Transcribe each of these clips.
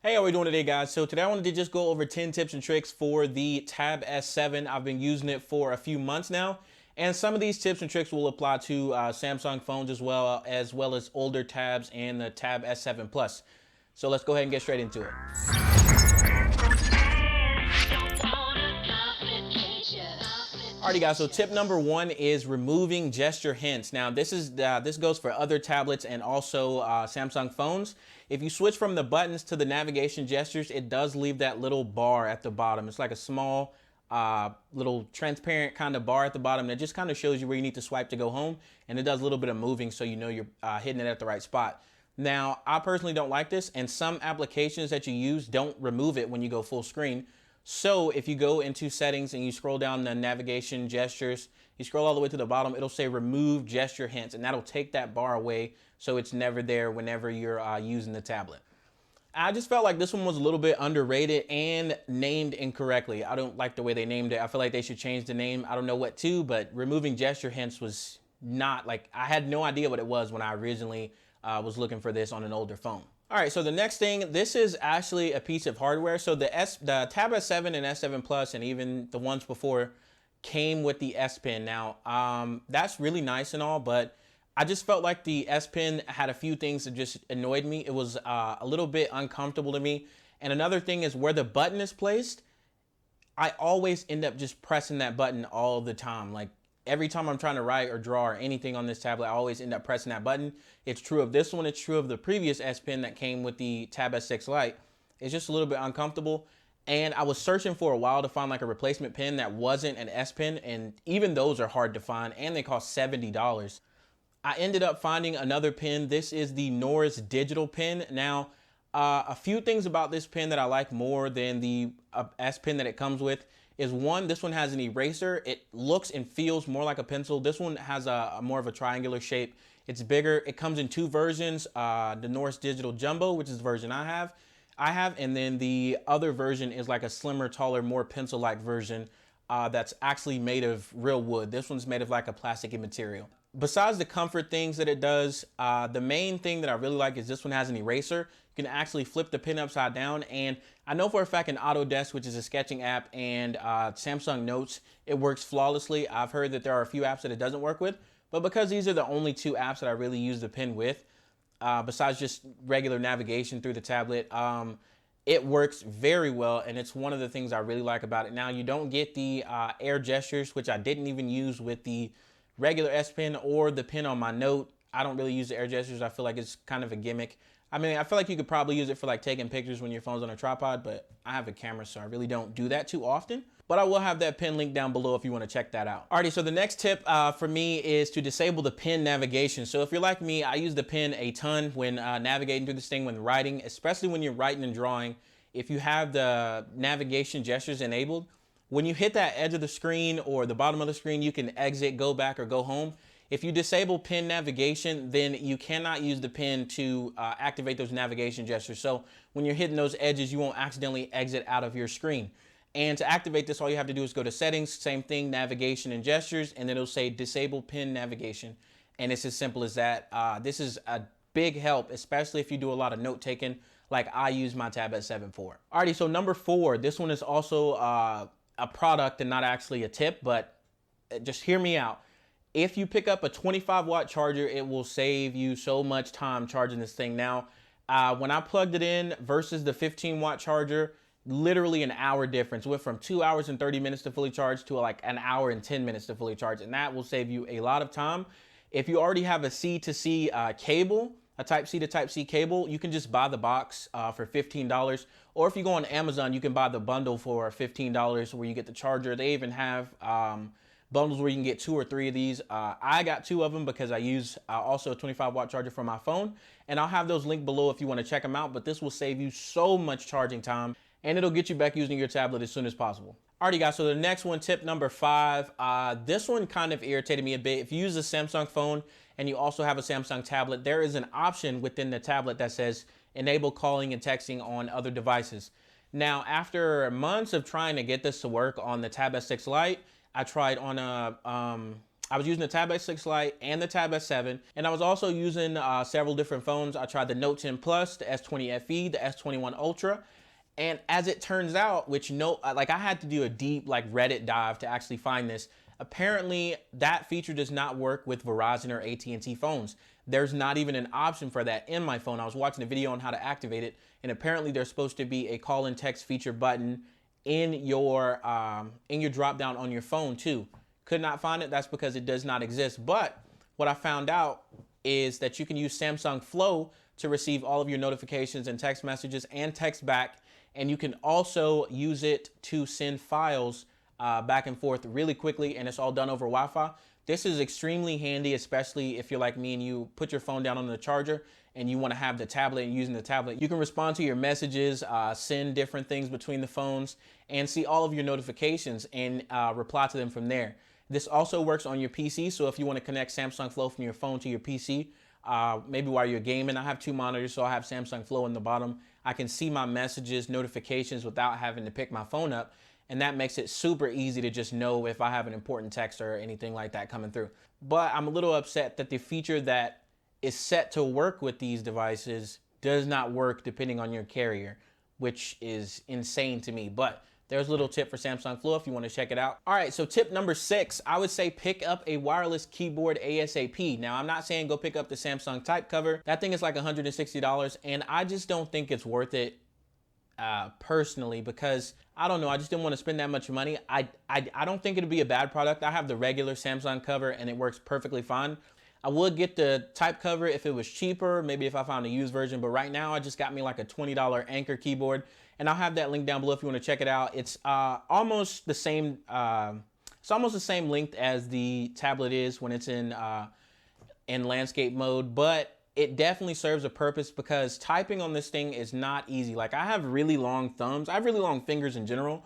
Hey, how are we doing today, guys? So today I wanted to just go over 10 tips and tricks for the Tab S7. I've been using it for a few months now, and some of these tips and tricks will apply to Samsung phones as well as older tabs and the Tab S7 Plus. So let's go ahead and get straight into it. Alrighty, guys, so tip number one is removing gesture hints. Now this goes for other tablets and also Samsung phones. If you switch from the buttons to the navigation gestures, it does leave that little bar at the bottom. It's like a small little transparent kind of bar at the bottom that just kind of shows you where you need to swipe to go home, and it does a little bit of moving so you know you're hitting it at the right spot. Now, I personally don't like this, and some applications that you use don't remove it when you go full screen. So if you go into settings and you scroll down the navigation gestures, you scroll all the way to the bottom, it'll say remove gesture hints, and that'll take that bar away so it's never there whenever you're using the tablet. I just felt like this one was a little bit underrated and named incorrectly. I don't like the way they named it. I feel like they should change the name. I don't know what to, but removing gesture hints was not, like, I had no idea what it was when I originally was looking for this on an older phone. All right, so the next thing, this is actually a piece of hardware. So the Tab S7 and S7 Plus and even the ones before came with the S Pen. Now, that's really nice and all, but I just felt like the S Pen had a few things that just annoyed me. It was a little bit uncomfortable to me. And another thing is where the button is placed, I always end up just pressing that button all the time. Like, every time I'm trying to write or draw or anything on this tablet, I always end up pressing that button. It's true of this one. It's true of the previous S Pen that came with the Tab S6 Lite. It's just a little bit uncomfortable. And I was searching for a while to find like a replacement pen that wasn't an S Pen. And even those are hard to find, and they cost $70. I ended up finding another pen. This is the Noris Digital Pen. Now, a few things about this pen that I like more than the S Pen that it comes with is, one, this one has an eraser. It looks and feels more like a pencil. This one has a more of a triangular shape. It's bigger. It comes in two versions, the Noris Digital Jumbo, which is the version I have, and then the other version is like a slimmer, taller, more pencil-like version that's actually made of real wood. This one's made of like a plasticky material. Besides the comfort things that it does, the main thing that I really like is this one has an eraser. You can actually flip the pen upside down, and I know for a fact in Autodesk, which is a sketching app, and Samsung Notes, it works flawlessly. I've heard that there are a few apps that it doesn't work with, but because these are the only two apps that I really use the pen with, besides just regular navigation through the tablet, it works very well, and it's one of the things I really like about it. Now, you don't get the air gestures, which I didn't even use with the regular S Pen or the pen on my Note. I don't really use the air gestures. I feel like it's kind of a gimmick. I mean, I feel like you could probably use it for like taking pictures when your phone's on a tripod, but I have a camera, so I really don't do that too often. But I will have that pen link down below if you want to check that out. Alrighty, so the next tip for me is to disable the pen navigation. So if you're like me, I use the pen a ton when navigating through this thing, when writing, especially when you're writing and drawing. If you have the navigation gestures enabled, when you hit that edge of the screen or the bottom of the screen, you can exit, go back, or go home. If you disable pen navigation, then you cannot use the pen to activate those navigation gestures. So when you're hitting those edges, you won't accidentally exit out of your screen. And to activate this, all you have to do is go to settings, same thing, navigation and gestures, and then it'll say disable pen navigation. And it's as simple as that. This is a big help, especially if you do a lot of note taking like I use my Tab S7 for. Alrighty, so number 4, this one is also a product and not actually a tip, but just hear me out. If you pick up a 25-watt charger, it will save you so much time charging this thing. Now, when I plugged it in versus the 15-watt charger, literally an hour difference. Went from 2 hours and 30 minutes to fully charge to like an hour and 10 minutes to fully charge, and that will save you a lot of time. If you already have a C-to-C cable, a Type-C to Type-C cable, you can just buy the box for $15. Or if you go on Amazon, you can buy the bundle for $15 where you get the charger. They even have bundles where you can get 2 or 3 of these. I got 2 of them because I use also a 25-watt charger for my phone. And I'll have those linked below if you want to check them out. But this will save you so much charging time, and it'll get you back using your tablet as soon as possible. Alrighty, guys, so the next one, tip number 5, this one kind of irritated me a bit. If you use a Samsung phone and you also have a Samsung tablet, there is an option within the tablet that says enable calling and texting on other devices. Now, after months of trying to get this to work on the Tab S6 Lite, I tried on a I was using the Tab S6 Lite and the Tab S7, and I was also using several different phones. I tried the Note 10 Plus, the S20 FE, the S21 Ultra, and as it turns out, which like I had to do a deep like Reddit dive to actually find this. Apparently, that feature does not work with Verizon or AT&T phones. There's not even an option for that in my phone. I was watching a video on how to activate it, and apparently there's supposed to be a call and text feature button in your drop down on your phone too. Could not find it. That's because it does not exist. But what I found out is that you can use Samsung Flow to receive all of your notifications and text messages and text back. And you can also use it to send files back and forth really quickly, and it's all done over Wi-Fi. This is extremely handy, especially if you're like me and you put your phone down on the charger and you want to have the tablet and using the tablet. You can respond to your messages, send different things between the phones, and see all of your notifications and reply to them from there. This also works on your PC, so if you want to connect Samsung Flow from your phone to your PC, maybe while you're gaming. I have two monitors, so I have Samsung Flow in the bottom. I can see my messages, notifications without having to pick my phone up, and that makes it super easy to just know if I have an important text or anything like that coming through. But I'm a little upset that the feature that is set to work with these devices does not work depending on your carrier, which is insane to me. But there's a little tip for Samsung Flow if you want to check it out. All right, so tip number 6, I would say pick up a wireless keyboard ASAP. Now, I'm not saying go pick up the Samsung Type Cover. That thing is like $160, and I just don't think it's worth it personally, because I don't know, I just didn't want to spend that much money. I don't think it'd be a bad product. I have the regular Samsung cover and it works perfectly fine. I would get the Type Cover if it was cheaper, maybe if I found a used version, but right now I just got me like a $20 Anker keyboard, and I'll have that link down below if you want to check it out. It's almost the same length as the tablet is when it's in landscape mode, but it definitely serves a purpose because typing on this thing is not easy. Like, I have really long thumbs. I have really long fingers in general,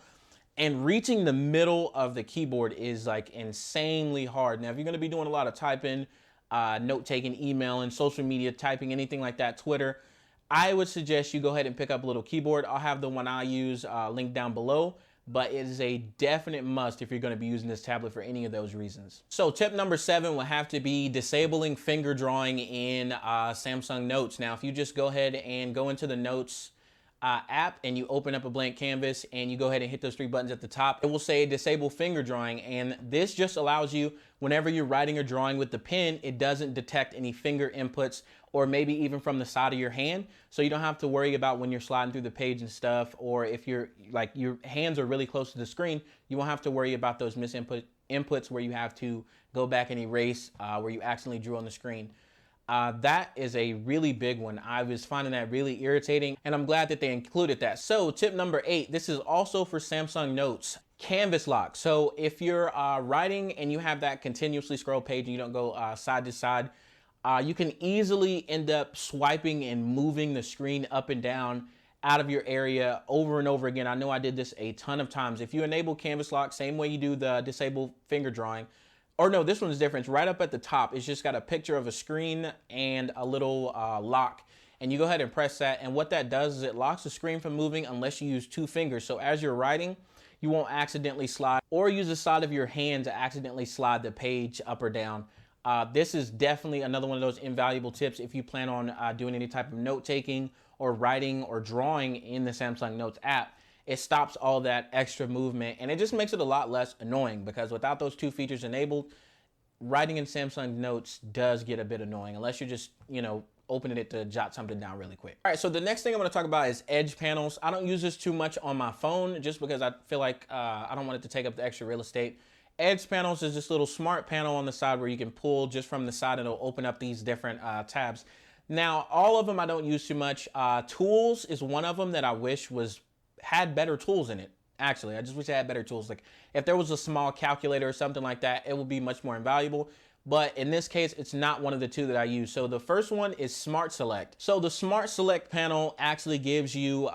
and reaching the middle of the keyboard is like insanely hard. Now, if you're gonna be doing a lot of typing, note-taking, emailing, social media, typing, anything like that, Twitter, I would suggest you go ahead and pick up a little keyboard. I'll have the one I use linked down below, but it is a definite must if you're going to be using this tablet for any of those reasons. So tip number 7 will have to be disabling finger drawing in Samsung Notes. Now, if you just go ahead and go into the Notes app and you open up a blank canvas and you go ahead and hit those 3 buttons at the top, it will say disable finger drawing, and this just allows you, whenever you're writing or drawing with the pen, it doesn't detect any finger inputs or maybe even from the side of your hand, so you don't have to worry about when you're sliding through the page and stuff, or if you're like your hands are really close to the screen, you won't have to worry about those inputs where you have to go back and erase where you accidentally drew on the screen. That is a really big one. I was finding that really irritating, and I'm glad that they included that. So tip number 8, this is also for Samsung Notes, canvas lock. So if you're writing and you have that continuously scroll page and you don't go side to side, you can easily end up swiping and moving the screen up and down out of your area over and over again. I know I did this a ton of times. If you enable canvas lock, same way you do the disable finger drawing, or no, this one's different. It's right up at the top. It's just got a picture of a screen and a little lock. And you go ahead and press that. And what that does is it locks the screen from moving unless you use 2 fingers. So as you're writing, you won't accidentally slide or use the side of your hand to accidentally slide the page up or down. This is definitely another one of those invaluable tips if you plan on doing any type of note-taking or writing or drawing in the Samsung Notes app. It stops all that extra movement, and it just makes it a lot less annoying, because without those 2 features enabled, writing in Samsung Notes does get a bit annoying unless you're just, you know, opening it to jot something down really quick. All right, so the next thing I'm gonna talk about is edge panels. I don't use this too much on my phone just because I feel like I don't want it to take up the extra real estate. Edge panels is this little smart panel on the side where you can pull just from the side and it'll open up these different tabs. Now, all of them I don't use too much. Tools is one of them that I wish had better tools in it. Actually, I just wish it had better tools. Like if there was a small calculator or something like that, it would be much more invaluable. But in this case, it's not one of the 2 that I use. So the first one is Smart Select. So the Smart Select panel actually gives you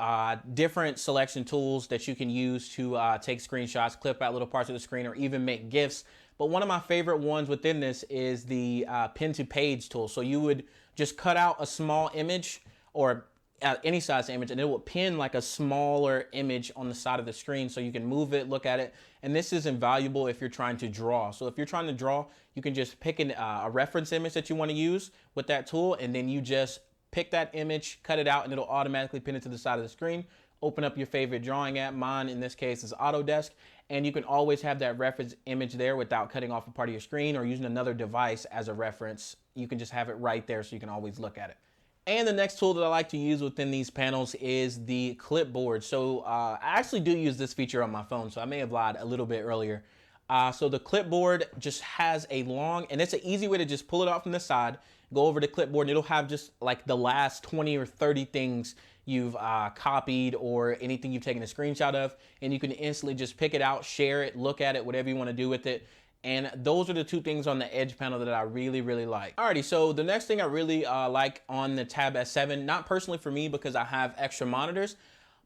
different selection tools that you can use to take screenshots, clip out little parts of the screen, or even make GIFs. But one of my favorite ones within this is the pin to page tool. So you would just cut out a small image, or any size image, and it will pin like a smaller image on the side of the screen so you can move it, look at it. And this is invaluable if you're trying to draw. So if you're trying to draw, you can just pick a reference image that you want to use with that tool, and then you just pick that image, cut it out, and it'll automatically pin it to the side of the screen. Open up your favorite drawing app. Mine in this case is Autodesk, and you can always have that reference image there without cutting off a part of your screen or using another device as a reference. You can just have it right there so you can always look at it. And the next tool that I like to use within these panels is the clipboard. So I actually do use this feature on my phone, so I may have lied a little bit earlier. So the clipboard just has a long, and it's an easy way to just pull it off from the side, go over to clipboard, and it'll have just like the last 20 or 30 things you've copied or anything you've taken a screenshot of, and you can instantly just pick it out, share it, look at it, whatever you want to do with it. And those are the two things on the edge panel that I really, really like. Alrighty, so the next thing I really like on the Tab S7, not personally for me because I have extra monitors,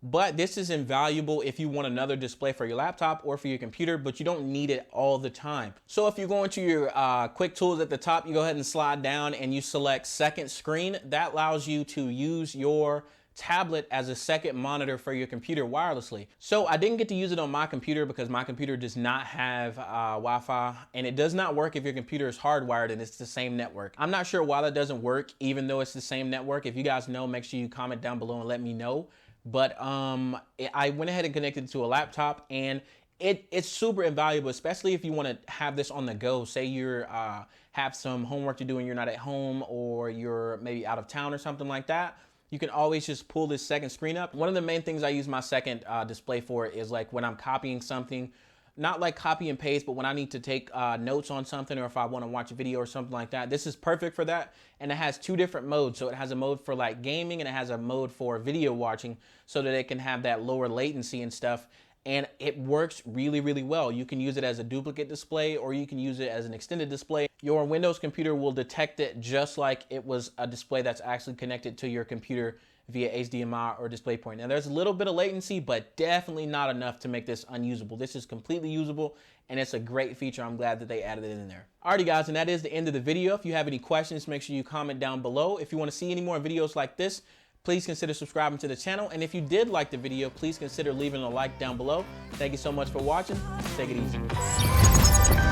but this is invaluable if you want another display for your laptop or for your computer, but you don't need it all the time. So if you go into your quick tools at the top, you go ahead and slide down and you select second screen. That allows you to use your tablet as a second monitor for your computer wirelessly. So I didn't get to use it on my computer because my computer does not have Wi-Fi, and it does not work if your computer is hardwired and it's the same network. I'm not sure why that doesn't work even though it's the same network. If you guys know, make sure you comment down below and let me know. But I went ahead and connected it to a laptop, and it's super invaluable, especially if you want to have this on the go. Say you're have some homework to do and you're not at home, or you're maybe out of town or something like that. You can always just pull this second screen up. One of the main things I use my second display for is like when I'm copying something, not like copy and paste, but when I need to take notes on something, or if I want to watch a video or something like that. This is perfect for that. And it has two different modes. So it has a mode for like gaming, and it has a mode for video watching so that it can have that lower latency and stuff. And it works really, really well. You can use it as a duplicate display, or you can use it as an extended display. Your Windows computer will detect it just like it was a display that's actually connected to your computer via HDMI or DisplayPort. Now there's a little bit of latency, but definitely not enough to make this unusable. This is completely usable, and it's a great feature. I'm glad that they added it in there. Alrighty guys, and that is the end of the video. If you have any questions, make sure you comment down below. If you want to see any more videos like this, please consider subscribing to the channel. And if you did like the video, please consider leaving a like down below. Thank you so much for watching. Take it easy.